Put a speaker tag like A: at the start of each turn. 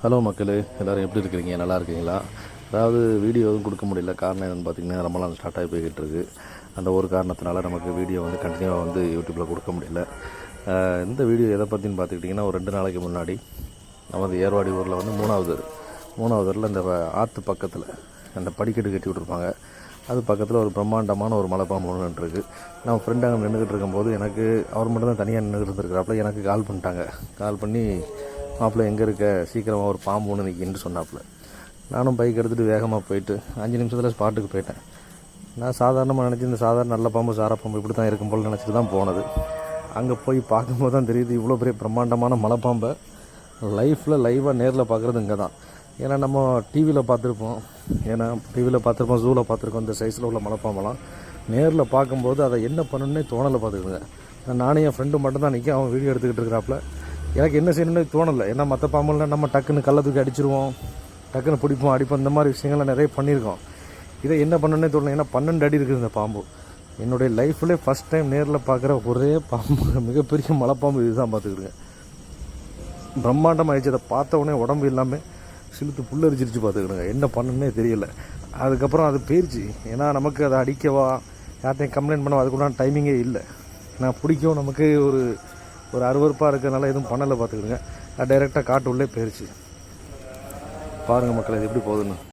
A: Hello மக்களே, எல்லோரும் எப்படி இருக்கிறீங்க? நல்லா இருக்கீங்களா? அதாவது வீடியோ எதுவும் கொடுக்க முடியல. காரணம் என்னென்னு பார்த்தீங்கன்னா, ரொம்பலாம் ஸ்டார்ட் ஆகி போய்கிட்டு இருக்குது. அந்த ஒரு காரணத்தினால நமக்கு வீடியோ கண்டினியூவாக யூடியூப்பில் கொடுக்க முடியல. இந்த வீடியோ எதை பற்றின்னு பார்த்துக்கிட்டிங்கன்னா, ஒரு 2 நாளைக்கு முன்னாடி நமது ஏர்வாடி ஊரில் மூணாவதுல இந்த ஆற்று பக்கத்தில் அந்த படிக்கட்டு கட்டி விட்ருப்பாங்க. அது பக்கத்தில் ஒரு பிரம்மாண்டமான ஒரு மலைப்பாம்பு ஒன்று இருக்குது. நம்ம ஃப்ரெண்டு அங்கே நின்றுக்கிட்டு இருக்கும்போது அவர் மட்டும் தான் தனியாக நின்றுக்கிட்டு இருந்திருக்கிறாப்புல. எனக்கு கால் பண்ணி மாப்பிள்ளை எங்கே இருக்க, சீக்கிரமாக ஒரு பாம்பு ஒன்று நிற்கின்னு சொன்னாப்புல. நானும் பைக் எடுத்துகிட்டு வேகமாக போயிட்டு 5 நிமிஷத்தில் ஸ்பாட்டுக்கு போயிட்டேன். நான் சாதாரணமாக நினச்சி இந்த சாதாரண நல்ல பாம்பு சாரப்பாம்பு இப்படி தான் இருக்கும் போல் நினச்சிட்டு தான் போனது. அங்கே போய் பார்க்கும்போது தான் தெரியுது, இவ்வளோ பெரிய பிரம்மாண்டமான மலைப்பாம்பை லைவாக நேரில் பார்க்குறது இங்கே தான். ஏன்னா நம்ம டிவியில் பார்த்துருப்போம், ஜூவில் பார்த்துருக்கோம். இந்த சைஸில் உள்ள மலைப்பாம்பெல்லாம் நேரில் பார்க்கும்போது அதை என்ன பண்ணணுன்னே தோணலை. பார்த்துக்கிடுங்க, நானும் என் ஃப்ரெண்டு மட்டும் தான் நிற்க, அவன் வீடியோ எடுத்துக்கிட்டு இருக்கிறாப்புல. எனக்கு என்ன செய்யணும்னு தோணலை. ஏன்னா மற்ற பாம்புலாம் நம்ம டக்குன்னு கல்லை தூக்கி அடிச்சிருவோம், டக்குன்னு அடிப்போம், இந்த மாதிரி விஷயங்கள்லாம் நிறைய பண்ணியிருக்கோம். இதை என்ன பண்ணணுன்னே தோணலை. ஏன்னா 12 அடி இருக்குது இந்த பாம்பு. என்னுடைய லைஃப்லேயே ஃபஸ்ட் டைம் நேரில் பார்க்குற ஒரே பாம்பு, மிகப்பெரிய மலைப்பாம்பு இதுதான். பார்த்துக்கிடுங்க, பிரம்மாண்டம் ஆயிடுச்சு. அதை பார்த்த உடனே உடம்பு எல்லாமே சிலுத்து புல்லரிச்சிருச்சு. பார்த்துக்கிடுங்க, என்ன பண்ணணுன்னே தெரியல. அதுக்கப்புறம் அது போயிடுச்சு. ஏன்னா நமக்கு அதை அடிக்கவா, யார்ட்டையும் கம்ப்ளைண்ட் பண்ணவா, அதுக்குள்ள டைமிங்கே இல்லை. நான் பிடிக்கும், நமக்கு ஒரு அருவறுப்பாக இருக்கிறதுனால எதுவும் பண்ணலை. பார்த்துக்கிடுங்க, டைரெக்டாக காட்டு உள்ளே போயிடுச்சு. பாருங்கள் மக்கள், இது எப்படி போகுதுன்னு.